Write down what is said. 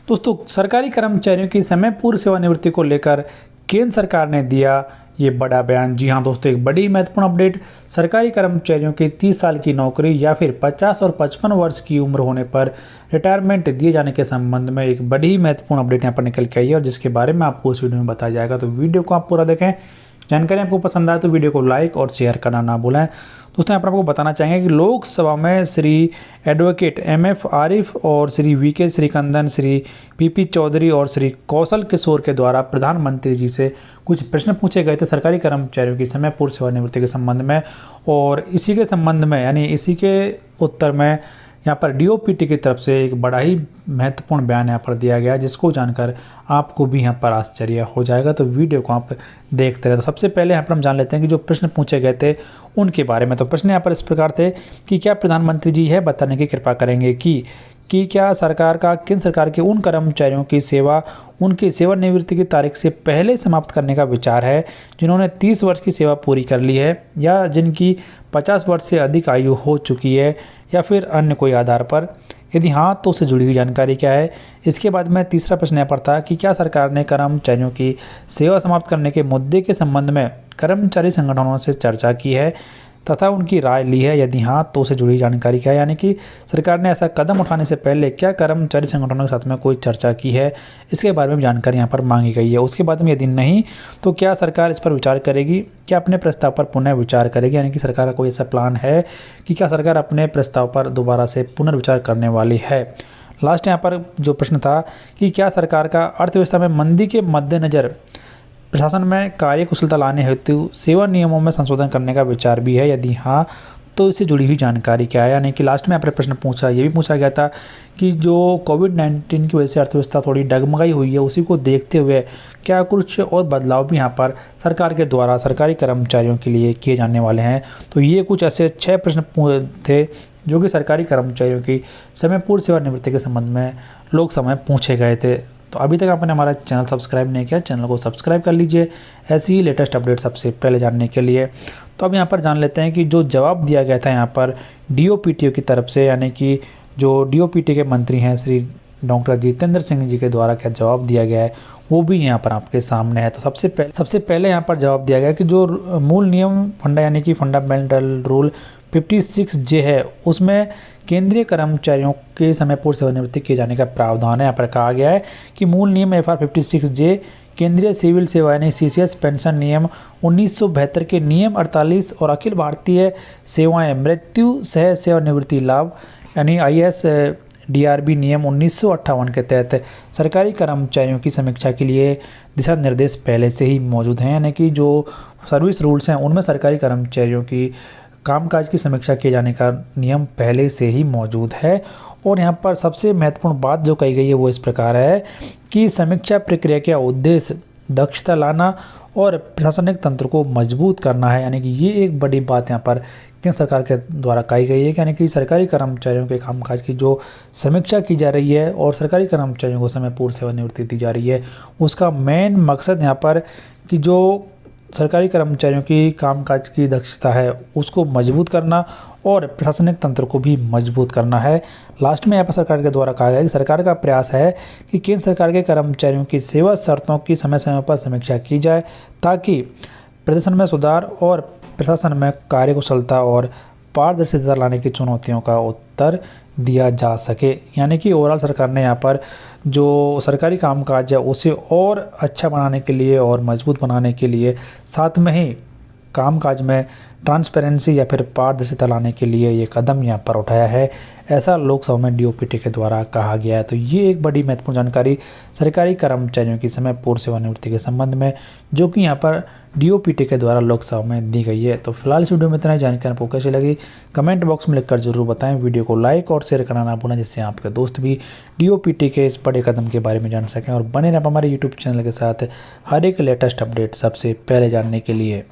दोस्तों, सरकारी कर्मचारियों की समय पूर्व सेवानिवृत्ति को लेकर केंद्र सरकार ने दिया ये बड़ा बयान। जी हाँ दोस्तों, एक बड़ी महत्वपूर्ण अपडेट। सरकारी कर्मचारियों की 30 साल की नौकरी या फिर 50 और 55 वर्ष की उम्र होने पर रिटायरमेंट दिए जाने के संबंध में एक बड़ी महत्वपूर्ण अपडेट यहाँ पर निकल के आई है और जिसके बारे में आपको इस वीडियो में बताया जाएगा। तो वीडियो को आप पूरा देखें। जानकारी आपको पसंद आए तो वीडियो को लाइक और शेयर करना ना भूलें। दोस्तों, यहाँ पर आपको बताना चाहेंगे कि लोकसभा में श्री एडवोकेट MF आरिफ और श्री VK श्रीकंदन, श्री PP चौधरी और श्री कौशल किशोर के द्वारा प्रधानमंत्री जी से कुछ प्रश्न पूछे गए थे सरकारी कर्मचारियों की समय पूर्व सेवानिवृत्ति के संबंध में। और इसी के संबंध में यानी इसी के उत्तर में यहाँ पर DOPT की तरफ से एक बड़ा ही महत्वपूर्ण बयान यहाँ पर दिया गया, जिसको जानकर आपको भी यहाँ पर आश्चर्य हो जाएगा। तो वीडियो को आप देखते रहे। तो सबसे पहले यहाँ पर हम जान लेते हैं कि जो प्रश्न पूछे गए थे उनके बारे में। तो प्रश्न यहाँ पर इस प्रकार थे कि क्या प्रधानमंत्री जी है बताने की कृपा करेंगे कि क्या केंद्र सरकार के उन कर्मचारियों की सेवा उनकी सेवानिवृत्ति की तारीख से पहले समाप्त करने का विचार है जिन्होंने 30 वर्ष की सेवा पूरी कर ली है या जिनकी 50 वर्ष से अधिक आयु हो चुकी है या फिर अन्य कोई आधार पर। यदि हाँ तो उससे जुड़ी हुई जानकारी क्या है। इसके बाद में तीसरा प्रश्न यहाँ पर था कि क्या सरकार ने कर्मचारियों की सेवा समाप्त करने के मुद्दे के संबंध में कर्मचारी संगठनों से चर्चा की है तथा उनकी राय ली है। यदि हाँ तो उससे जुड़ी जानकारी क्या है, यानी कि सरकार ने ऐसा कदम उठाने से पहले क्या कर्मचारी संगठनों के साथ में कोई चर्चा की है, इसके बारे में जानकारी यहाँ पर मांगी गई है। उसके बाद में यदि नहीं तो क्या सरकार इस पर विचार करेगी, क्या अपने प्रस्ताव पर पुनः विचार करेगी, यानी कि सरकार का कोई ऐसा प्लान है कि क्या सरकार अपने प्रस्ताव पर दोबारा से पुनर्विचार करने वाली है। लास्ट यहाँ पर जो प्रश्न था कि क्या सरकार का अर्थव्यवस्था में मंदी के मद्देनज़र प्रशासन में कार्यकुशलता लाने हेतु सेवा नियमों में संशोधन करने का विचार भी है। यदि हाँ तो इससे जुड़ी हुई जानकारी क्या है, यानी कि लास्ट में आपने प्रश्न पूछा, ये भी पूछा गया था कि जो कोविड-19 की वजह से अर्थव्यवस्था थोड़ी डगमगाई हुई है, उसी को देखते हुए क्या कुछ और बदलाव भी यहाँ पर सरकार के द्वारा सरकारी कर्मचारियों के लिए किए जाने वाले हैं। तो ये कुछ ऐसे 6 प्रश्न थे जो कि सरकारी कर्मचारियों की समय पूर्व सेवानिवृत्ति के संबंध में लोकसभा में पूछे गए थे। तो अभी तक आपने हमारा चैनल सब्सक्राइब नहीं किया, चैनल को सब्सक्राइब कर लीजिए ऐसी ही लेटेस्ट अपडेट सबसे पहले जानने के लिए। तो अब यहाँ पर जान लेते हैं कि जो जवाब दिया गया था यहाँ पर DOPT की तरफ से, यानी कि जो DOPT के मंत्री हैं श्री डॉक्टर जितेंद्र सिंह जी के द्वारा क्या जवाब दिया गया है वो भी यहाँ पर आपके सामने है। तो सबसे पहले यहाँ पर जवाब दिया गया कि जो मूल नियम यानी कि फंडामेंटल रूल 56J है उसमें केंद्रीय कर्मचारियों के समय पूर्व सेवानिवृत्ति किए जाने का प्रावधान है। यहाँ पर कहा गया है कि मूल नियम FR 56J केंद्रीय सिविल सेवा यानी CCS पेंशन नियम 1972 के नियम 48 और अखिल भारतीय सेवाएं मृत्यु सह सेवानिवृत्ति लाभ यानी ISDRB नियम 1958 के तहत सरकारी कर्मचारियों की समीक्षा के लिए दिशा निर्देश पहले से ही मौजूद हैं। यानी कि जो सर्विस रूल्स हैं उनमें सरकारी कर्मचारियों की कामकाज की समीक्षा किए जाने का नियम पहले से ही मौजूद है। और यहाँ पर सबसे महत्वपूर्ण बात जो कही गई है वो इस प्रकार है कि समीक्षा प्रक्रिया का उद्देश्य दक्षता लाना और प्रशासनिक तंत्र को मजबूत करना है। यानी कि ये एक बड़ी बात यहाँ पर केंद्र सरकार के द्वारा कही गई है, यानी कि सरकारी कर्मचारियों के कामकाज की जो समीक्षा की जा रही है और सरकारी कर्मचारियों को समय पूर्व सेवानिवृत्ति दी जा रही है, उसका मेन मकसद यहाँ पर कि जो सरकारी कर्मचारियों की कामकाज की दक्षता है उसको मजबूत करना और प्रशासनिक तंत्र को भी मजबूत करना है। लास्ट में यहाँ पर सरकार के द्वारा कहा गया कि सरकार का प्रयास है कि केंद्र सरकार के कर्मचारियों की सेवा शर्तों की समय समय पर समीक्षा की जाए ताकि प्रदर्शन में सुधार और प्रशासन में कार्यकुशलता और पारदर्शिता लाने की चुनौतियों का उत्तर दिया जा सके। यानी कि ओवरऑल सरकार ने यहाँ पर जो सरकारी कामकाज है उसे और अच्छा बनाने के लिए और मजबूत बनाने के लिए साथ में ही कामकाज में ट्रांसपेरेंसी या फिर पारदर्शिता लाने के लिए ये कदम यहाँ पर उठाया है, ऐसा लोकसभा में DOPT के द्वारा कहा गया है। तो ये एक बड़ी महत्वपूर्ण जानकारी सरकारी कर्मचारियों की समय पूर्व सेवानिवृत्ति के संबंध में जो कि यहाँ पर DOPT के द्वारा लोकसभा में दी गई है। तो फिलहाल इस वीडियो में इतना ही। जानकारी आपको कैसी लगी कमेंट बॉक्स में लिखकर जरूर बताएं। वीडियो को लाइक और शेयर करना ना भूलें जिससे आपके दोस्त भी DOPT के इस बड़े कदम के बारे में जान सकें और बने रहें हमारे YouTube चैनल के साथ हर एक लेटेस्ट अपडेट सबसे पहले जानने के लिए।